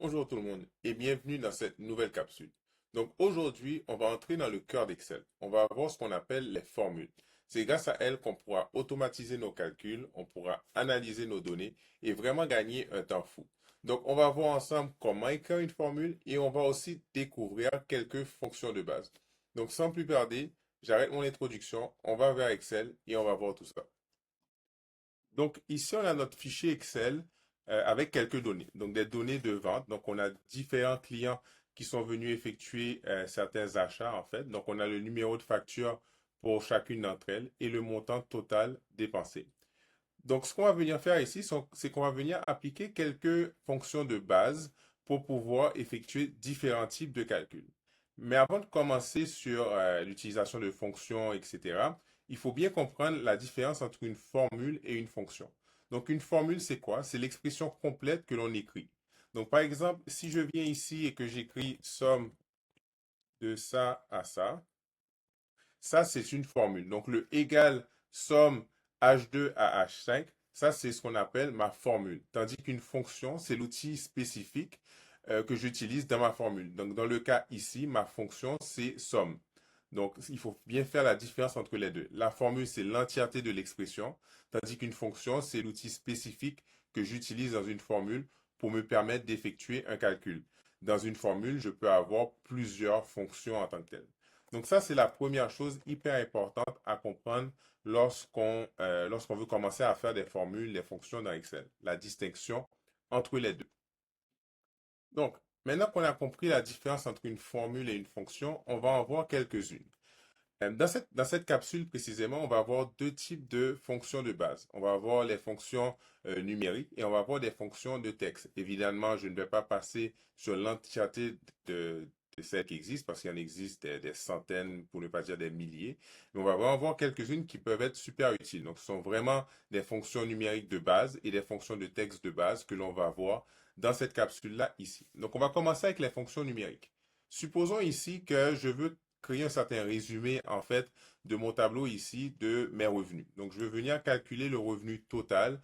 Bonjour tout le monde et bienvenue dans cette nouvelle capsule. Donc aujourd'hui, on va entrer dans le cœur d'Excel. On va voir ce qu'on appelle les formules. C'est grâce à elles qu'on pourra automatiser nos calculs, on pourra analyser nos données et vraiment gagner un temps fou. Donc on va voir ensemble comment écrire une formule et on va aussi découvrir quelques fonctions de base. Donc sans plus tarder, j'arrête mon introduction, on va vers Excel et on va voir tout ça. Donc ici, on a notre fichier Excel avec quelques données. Donc des données de vente. Donc on a différents clients qui sont venus effectuer certains achats en fait. Donc on a le numéro de facture pour chacune d'entre elles et le montant total dépensé. Donc ce qu'on va venir faire ici, c'est qu'on va venir appliquer quelques fonctions de base pour pouvoir effectuer différents types de calculs. Mais avant de commencer sur l'utilisation de fonctions, etc., il faut bien comprendre la différence entre une formule et une fonction. Donc une formule, c'est quoi? C'est l'expression complète que l'on écrit. Donc par exemple, si je viens ici et que j'écris somme de ça à ça c'est une formule. Donc le égal somme H2 à H5, ça c'est ce qu'on appelle ma formule. Tandis qu'une fonction, c'est l'outil spécifique que j'utilise dans ma formule. Donc dans le cas ici, ma fonction c'est somme. Donc il faut bien faire la différence entre les deux. La formule c'est l'entièreté de l'expression, tandis qu'une fonction c'est l'outil spécifique que j'utilise dans une formule pour me permettre d'effectuer un calcul. Dans une formule, je peux avoir plusieurs fonctions en tant que telles. Donc ça, c'est la première chose hyper importante à comprendre lorsqu'on veut commencer à faire des formules, des fonctions dans Excel. La distinction entre les deux. Donc, maintenant qu'on a compris la différence entre une formule et une fonction, on va en voir quelques-unes. Dans cette capsule précisément, on va avoir deux types de fonctions de base. On va avoir les fonctions numériques et on va avoir des fonctions de texte. Évidemment, je ne vais pas passer sur l'entièreté de celles qui existent parce qu'il en existe des centaines, pour ne pas dire des milliers. Mais on va vraiment voir quelques-unes qui peuvent être super utiles. Donc, ce sont vraiment des fonctions numériques de base et des fonctions de texte de base que l'on va voir dans cette capsule-là ici. Donc, on va commencer avec les fonctions numériques. Supposons ici que je veux créer un certain résumé, en fait, de mon tableau ici de mes revenus. Donc, je vais venir calculer le revenu total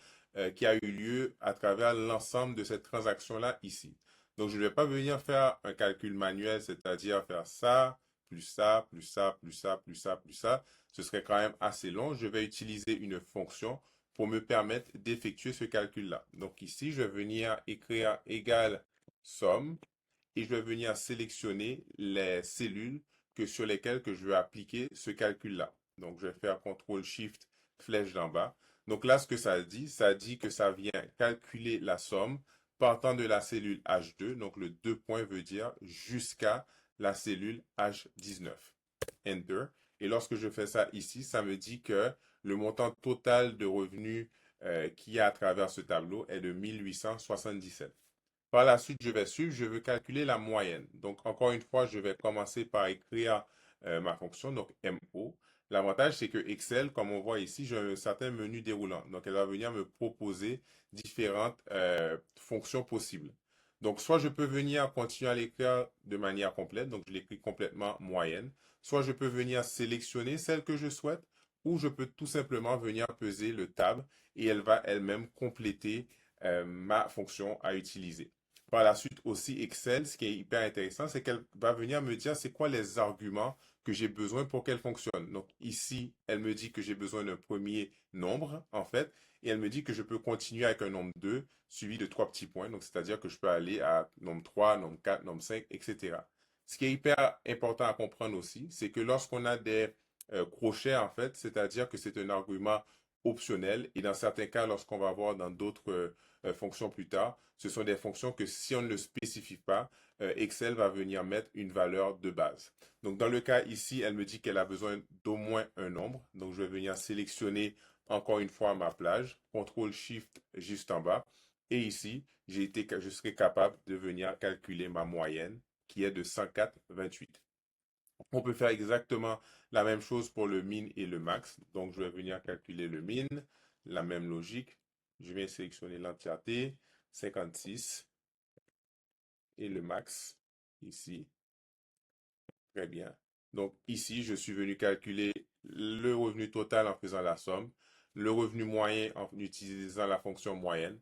qui a eu lieu à travers l'ensemble de cette transaction-là ici. Donc, je ne vais pas venir faire un calcul manuel, c'est-à-dire faire ça, plus ça, plus ça, plus ça, plus ça, plus ça. Ce serait quand même assez long. Je vais utiliser une fonction pour me permettre d'effectuer ce calcul-là. Donc, ici, je vais venir écrire égal somme et je vais venir sélectionner les cellules sur lesquelles que je vais appliquer ce calcul-là. Donc, je vais faire CTRL-SHIFT, flèche d'en bas. Donc là, ce que ça dit que ça vient calculer la somme partant de la cellule H2. Donc, le 2 points veut dire jusqu'à la cellule H19. Enter. Et lorsque je fais ça ici, ça me dit que le montant total de revenus qu'il y a à travers ce tableau est de 1877. Par la suite, je vais suivre, je veux calculer la moyenne. Donc, encore une fois, je vais commencer par écrire ma fonction, donc MO. L'avantage, c'est que Excel, comme on voit ici, j'ai un certain menu déroulant. Donc, elle va venir me proposer différentes fonctions possibles. Donc, soit je peux venir continuer à l'écrire de manière complète, donc je l'écris complètement moyenne. Soit je peux venir sélectionner celle que je souhaite, ou je peux tout simplement venir peser le tab et elle va elle-même compléter ma fonction à utiliser. Par la suite aussi Excel, ce qui est hyper intéressant, c'est qu'elle va venir me dire c'est quoi les arguments que j'ai besoin pour qu'elle fonctionne. Donc ici, elle me dit que j'ai besoin d'un premier nombre, en fait, et elle me dit que je peux continuer avec un nombre 2 suivi de trois petits points. Donc c'est-à-dire que je peux aller à nombre 3, nombre 4, nombre 5, etc. Ce qui est hyper important à comprendre aussi, c'est que lorsqu'on a des crochets, en fait, c'est-à-dire que c'est un argument optionnel, et dans certains cas, lorsqu'on va voir dans d'autres fonctions plus tard, ce sont des fonctions que si on ne le spécifie pas, Excel va venir mettre une valeur de base. Donc dans le cas ici, elle me dit qu'elle a besoin d'au moins un nombre. Donc je vais venir sélectionner encore une fois ma plage, CTRL-SHIFT juste en bas. Et ici, je serai capable de venir calculer ma moyenne qui est de 104,28. On peut faire exactement la même chose pour le min et le max. Donc, je vais venir calculer le min, la même logique. Je viens sélectionner l'entièreté, 56, et le max, ici. Très bien. Donc, ici, je suis venu calculer le revenu total en faisant la somme, le revenu moyen en utilisant la fonction moyenne,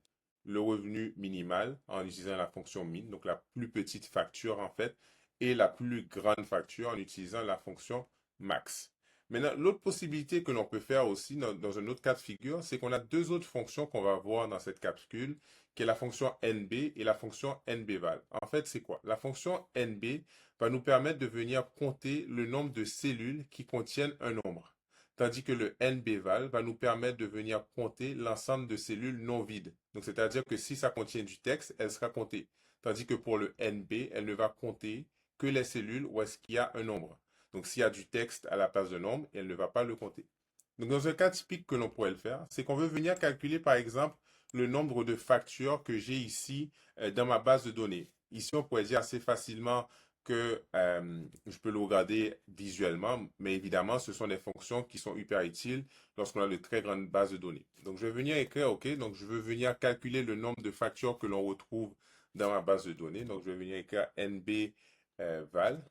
le revenu minimal en utilisant la fonction min, donc la plus petite facture en fait, et la plus grande facture en utilisant la fonction max. Maintenant, l'autre possibilité que l'on peut faire aussi dans un autre cas de figure, c'est qu'on a deux autres fonctions qu'on va voir dans cette capsule, qui est la fonction NB et la fonction NBval. En fait, c'est quoi? La fonction NB va nous permettre de venir compter le nombre de cellules qui contiennent un nombre, tandis que le NBval va nous permettre de venir compter l'ensemble de cellules non vides. Donc, c'est-à-dire que si ça contient du texte, elle sera comptée. Tandis que pour le NB, elle ne va compter que les cellules où est-ce qu'il y a un nombre. Donc, s'il y a du texte à la place de nombre, elle ne va pas le compter. Donc, dans un cas typique que l'on pourrait le faire, c'est qu'on veut venir calculer, par exemple, le nombre de factures que j'ai ici dans ma base de données. Ici, on pourrait dire assez facilement que je peux le regarder visuellement, mais évidemment, ce sont des fonctions qui sont hyper utiles lorsqu'on a de très grandes bases de données. Donc, je vais venir écrire, OK, donc je veux venir calculer le nombre de factures que l'on retrouve dans ma base de données. Donc, je vais venir écrire NB val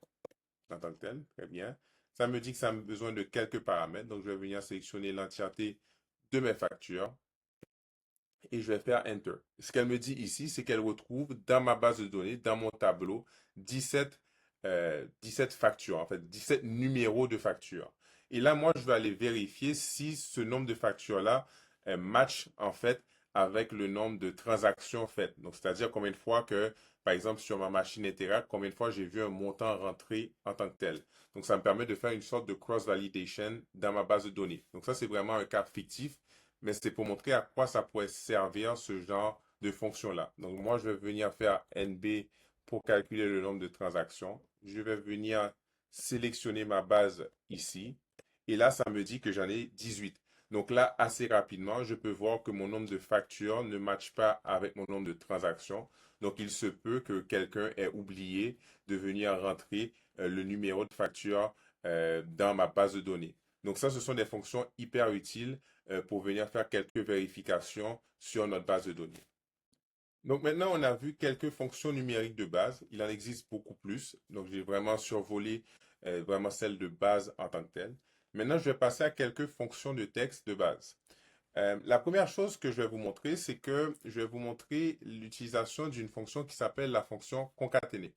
en tant que tel. Très bien. Ça me dit que ça a besoin de quelques paramètres. Donc, je vais venir sélectionner l'entièreté de mes factures et je vais faire Enter. Ce qu'elle me dit ici, c'est qu'elle retrouve dans ma base de données, dans mon tableau, 17 factures, en fait, 17 numéros de factures. Et là, moi, je vais aller vérifier si ce nombre de factures-là match, en fait, avec le nombre de transactions faites. Donc, c'est-à-dire combien de fois que, par exemple, sur ma machine Interact, combien de fois j'ai vu un montant rentrer en tant que tel. Donc, ça me permet de faire une sorte de cross-validation dans ma base de données. Donc, ça, c'est vraiment un cas fictif, mais c'est pour montrer à quoi ça pourrait servir ce genre de fonction-là. Donc, moi, je vais venir faire NB pour calculer le nombre de transactions. Je vais venir sélectionner ma base ici. Et là, ça me dit que j'en ai 18. Donc là, assez rapidement, je peux voir que mon nombre de factures ne matche pas avec mon nombre de transactions. Donc, il se peut que quelqu'un ait oublié de venir rentrer le numéro de facture dans ma base de données. Donc ça, ce sont des fonctions hyper utiles pour venir faire quelques vérifications sur notre base de données. Donc maintenant, on a vu quelques fonctions numériques de base. Il en existe beaucoup plus. Donc j'ai vraiment survolé vraiment celles de base en tant que telle. Maintenant, je vais passer à quelques fonctions de texte de base. La première chose que je vais vous montrer, c'est que je vais vous montrer l'utilisation d'une fonction qui s'appelle la fonction concaténer.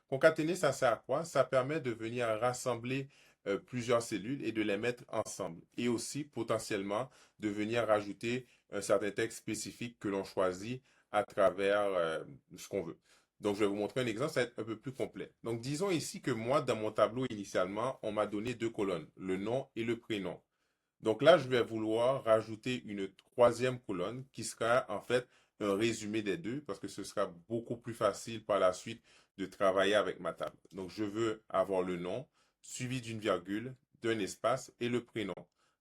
Concaténer, ça sert à quoi? Ça permet de venir rassembler plusieurs cellules et de les mettre ensemble. Et aussi, potentiellement, de venir rajouter un certain texte spécifique que l'on choisit à travers ce qu'on veut. Donc, je vais vous montrer un exemple, ça va être un peu plus complet. Donc, disons ici que moi, dans mon tableau initialement, on m'a donné deux colonnes, le nom et le prénom. Donc là, je vais vouloir rajouter une troisième colonne qui sera en fait un résumé des deux parce que ce sera beaucoup plus facile par la suite de travailler avec ma table. Donc, je veux avoir le nom suivi d'une virgule, d'un espace et le prénom.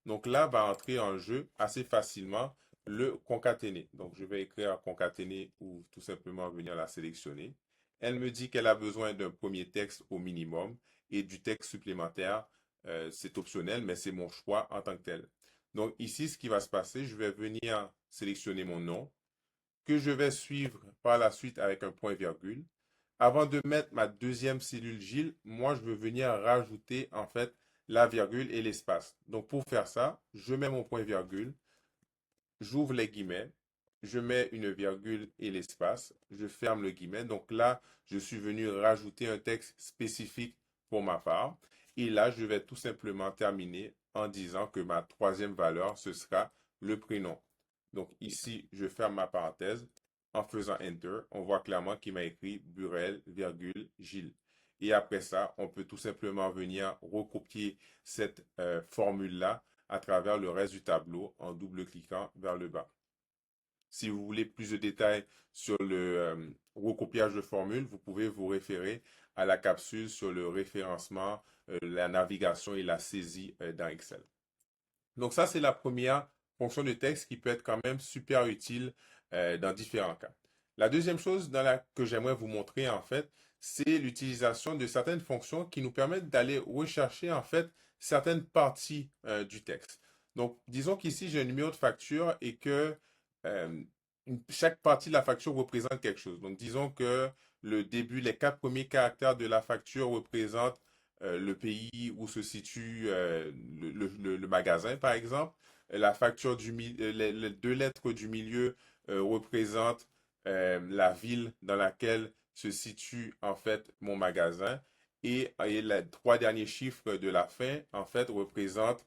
Donc là, va entrer en jeu assez facilement le concaténer. Donc, je vais écrire concaténer ou tout simplement venir la sélectionner. Elle me dit qu'elle a besoin d'un premier texte au minimum et du texte supplémentaire c'est optionnel, mais c'est mon choix en tant que tel. Donc ici, ce qui va se passer, je vais venir sélectionner mon nom, que je vais suivre par la suite avec un point-virgule. Avant de mettre ma deuxième cellule Gilles, moi, je veux venir rajouter en fait la virgule et l'espace. Donc pour faire ça, je mets mon point-virgule, j'ouvre les guillemets, je mets une virgule et l'espace, je ferme le guillemet. Donc là, je suis venu rajouter un texte spécifique pour ma part. Et là, je vais tout simplement terminer en disant que ma troisième valeur, ce sera le prénom. Donc ici, je ferme ma parenthèse. En faisant Enter, on voit clairement qu'il m'a écrit Burel, virgule, Gilles. Et après ça, on peut tout simplement venir recopier cette formule-là à travers le reste du tableau en double-cliquant vers le bas. Si vous voulez plus de détails sur le recopiage de formules, vous pouvez vous référer à la capsule sur le référencement, la navigation et la saisie dans Excel. Donc ça, c'est la première fonction de texte qui peut être quand même super utile dans différents cas. La deuxième chose que j'aimerais vous montrer en fait, c'est l'utilisation de certaines fonctions qui nous permettent d'aller rechercher en fait certaines parties du texte. Donc, disons qu'ici, j'ai un numéro de facture et que euh, chaque partie de la facture représente quelque chose. Donc, disons que le début, les quatre premiers caractères de la facture représentent le pays où se situe le magasin, par exemple. La facture les deux lettres du milieu représente la ville dans laquelle se situe en fait mon magasin. Et les trois derniers chiffres de la fin, en fait, représentent,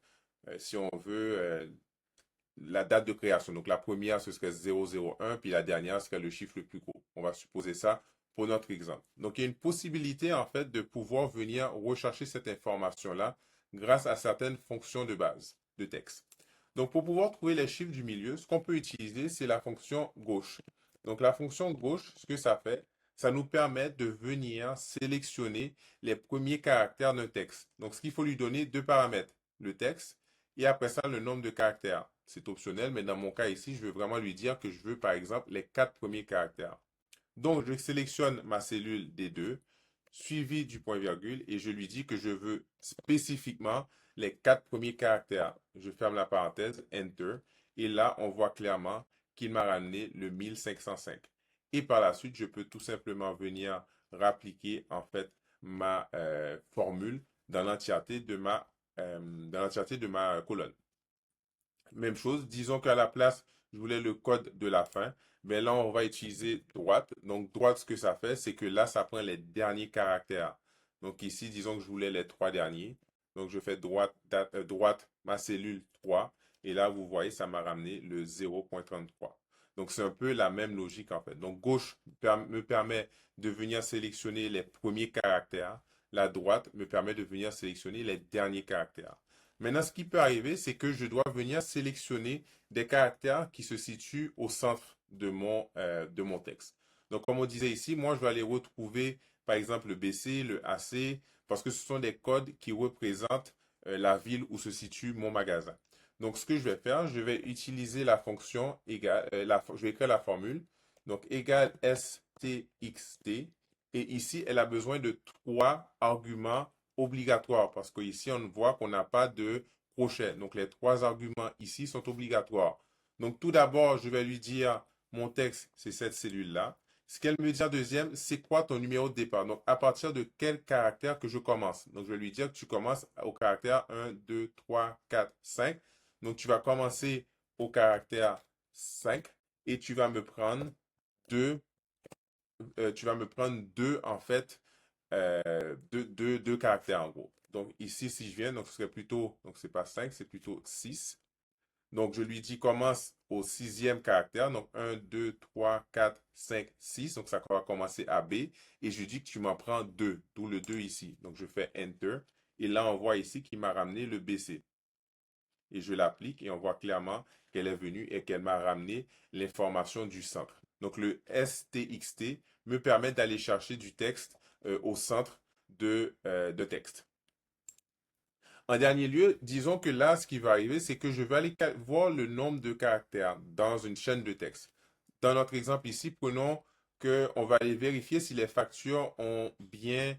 si on veut, la date de création. Donc la première, ce serait 001, puis la dernière serait le chiffre le plus gros. On va supposer ça pour notre exemple. Donc il y a une possibilité, en fait, de pouvoir venir rechercher cette information-là grâce à certaines fonctions de base de texte. Donc pour pouvoir trouver les chiffres du milieu, ce qu'on peut utiliser, c'est la fonction gauche. Donc la fonction gauche, ce que ça fait, ça nous permet de venir sélectionner les premiers caractères d'un texte. Donc ce qu'il faut lui donner, deux paramètres, le texte et après ça, le nombre de caractères. C'est optionnel, mais dans mon cas ici, je veux vraiment lui dire que je veux, par exemple, les quatre premiers caractères. Donc, je sélectionne ma cellule D2, suivi du point virgule, et je lui dis que je veux spécifiquement les quatre premiers caractères. Je ferme la parenthèse, Enter, et là, on voit clairement qu'il m'a ramené le 1505. Et par la suite, je peux tout simplement venir rappliquer, en fait, ma formule dans l'entièreté de ma colonne. Même chose, disons qu'à la place, je voulais le code de la fin. Mais là, on va utiliser droite. Donc, droite, ce que ça fait, c'est que là, ça prend les derniers caractères. Donc, ici, disons que je voulais les trois derniers. Donc, je fais droite, droite, ma cellule 3. Et là, vous voyez, ça m'a ramené le 0.33. Donc, c'est un peu la même logique, en fait. Donc, gauche me permet de venir sélectionner les premiers caractères. La droite me permet de venir sélectionner les derniers caractères. Maintenant, ce qui peut arriver, c'est que je dois venir sélectionner des caractères qui se situent au centre de mon texte. Donc, comme on disait ici, moi, je vais aller retrouver, par exemple, le BC, le AC, parce que ce sont des codes qui représentent la ville où se situe mon magasin. Donc, ce que je vais faire, je vais utiliser la fonction égale, je vais écrire la formule, donc égale STXT, et ici, elle a besoin de trois arguments obligatoire parce qu'ici, on voit qu'on n'a pas de crochet. Donc, les trois arguments ici sont obligatoires. Donc, tout d'abord, je vais lui dire, mon texte, c'est cette cellule-là. Ce qu'elle me dit en deuxième, c'est quoi ton numéro de départ? Donc, à partir de quel caractère que je commence? Donc, je vais lui dire que tu commences au caractère 1, 2, 3, 4, 5. Donc, tu vas commencer au caractère 5 et tu vas me prendre deux, en fait, deux caractères en gros. Donc ici, si je viens, donc ce serait plutôt, donc c'est pas 5, c'est plutôt 6. Donc je lui dis commence au sixième caractère, donc un 2 3 4 5 6. Donc ça va commencer à B. Et je lui dis que tu m'en prends deux, d'où le 2 ici. Donc je fais Enter. Et là, on voit ici qu'il m'a ramené le BC. Et je l'applique et on voit clairement qu'elle est venue et qu'elle m'a ramené l'information du centre. Donc le STXT me permet d'aller chercher du texte au centre de texte. En dernier lieu, disons que là, ce qui va arriver, c'est que je vais aller voir le nombre de caractères dans une chaîne de texte. Dans notre exemple ici, prenons qu'on va aller vérifier si les factures ont bien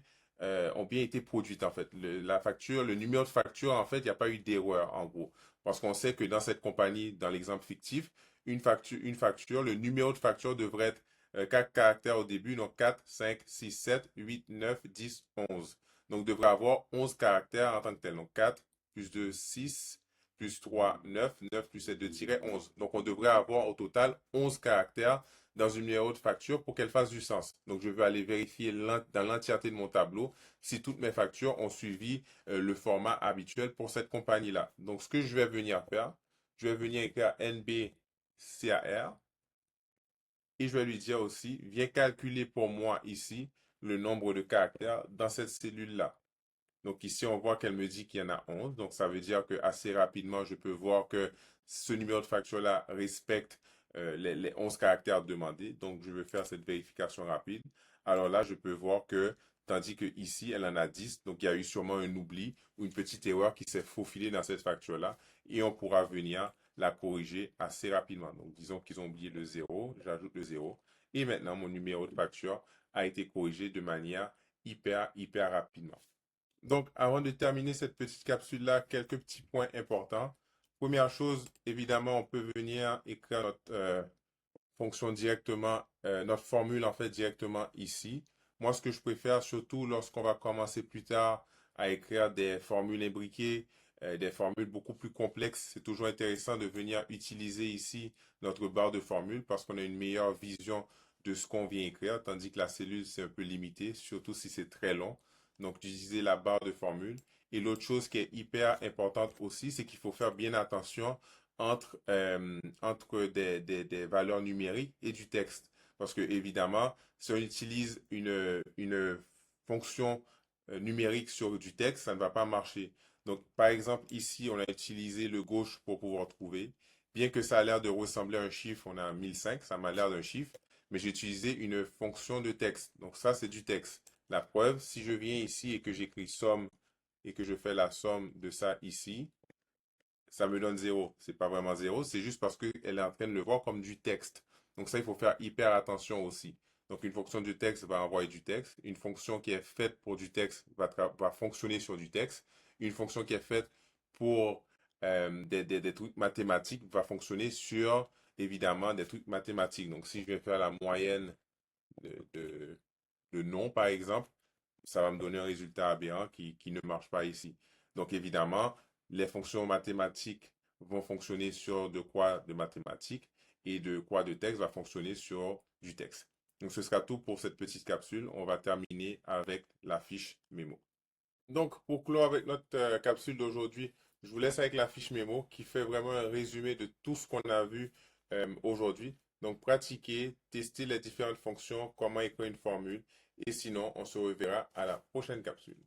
été produites, en fait. La facture, le numéro de facture, en fait, il n'y a pas eu d'erreur, en gros. Parce qu'on sait que dans cette compagnie, dans l'exemple fictif, une facture, le numéro de facture devrait être 4 caractères au début, donc 4, 5, 6, 7, 8, 9, 10, 11. Donc, devrait avoir 11 caractères en tant que tel. Donc, 4 plus 2, 6, plus 3, 9, 9 plus 7, 2-11. Donc, on devrait avoir au total 11 caractères dans une numéro de facture pour qu'elle fasse du sens. Donc, je vais aller vérifier dans l'entièreté de mon tableau si toutes mes factures ont suivi le format habituel pour cette compagnie-là. Donc, ce que je vais venir faire, je vais venir écrire NBCAR et je vais lui dire aussi, viens calculer pour moi ici le nombre de caractères dans cette cellule-là. Donc ici, on voit qu'elle me dit qu'il y en a 11. Donc ça veut dire que assez rapidement, je peux voir que ce numéro de facture-là respecte les 11 caractères demandés. Donc je vais faire cette vérification rapide. Alors là, je peux voir que, tandis que ici, elle en a 10. Donc il y a eu sûrement un oubli ou une petite erreur qui s'est faufilée dans cette facture-là. Et on pourra venir la corriger assez rapidement. Donc disons qu'ils ont oublié le 0. J'ajoute le 0. Et maintenant, mon numéro de facture a été corrigé de manière hyper rapidement. Donc, avant de terminer cette petite capsule-là, quelques petits points importants. Première chose, évidemment, on peut venir écrire notre fonction directement, notre formule en fait directement ici. Moi, ce que je préfère, surtout lorsqu'on va commencer plus tard à écrire des formules imbriquées, des formules beaucoup plus complexes, c'est toujours intéressant de venir utiliser ici notre barre de formules parce qu'on a une meilleure vision de ce qu'on vient écrire, tandis que la cellule, c'est un peu limité, surtout si c'est très long. Donc, d'utiliser la barre de formules. Et l'autre chose qui est hyper importante aussi, c'est qu'il faut faire bien attention entre des valeurs numériques et du texte. Parce que, évidemment, si on utilise une fonction numérique sur du texte, ça ne va pas marcher. Donc, par exemple, ici, on a utilisé le gauche pour pouvoir trouver. Bien que ça a l'air de ressembler à un chiffre, on a 1005, ça m'a l'air d'un chiffre, mais j'ai utilisé une fonction de texte. Donc, ça, c'est du texte. La preuve, si je viens ici et que j'écris somme et que je fais la somme de ça ici, ça me donne zéro. C'est pas vraiment zéro, c'est juste parce qu'elle est en train de le voir comme du texte. Donc ça, il faut faire hyper attention aussi. Donc une fonction du texte va envoyer du texte. Une fonction qui est faite pour du texte va fonctionner sur du texte. Une fonction qui est faite pour des trucs mathématiques va fonctionner sur, évidemment, des trucs mathématiques. Donc si je vais faire la moyenne de, de, de nom, par exemple, ça va me donner un résultat aberrant qui ne marche pas ici. Donc évidemment, les fonctions mathématiques vont fonctionner sur de quoi de mathématiques et de quoi de texte va fonctionner sur du texte. Donc ce sera tout pour cette petite capsule. On va terminer avec la fiche mémo. Donc pour clore avec notre capsule d'aujourd'hui, je vous laisse avec la fiche mémo qui fait vraiment un résumé de tout ce qu'on a vu aujourd'hui. Donc pratiquez, testez les différentes fonctions, comment écrire une formule et sinon on se reverra à la prochaine capsule.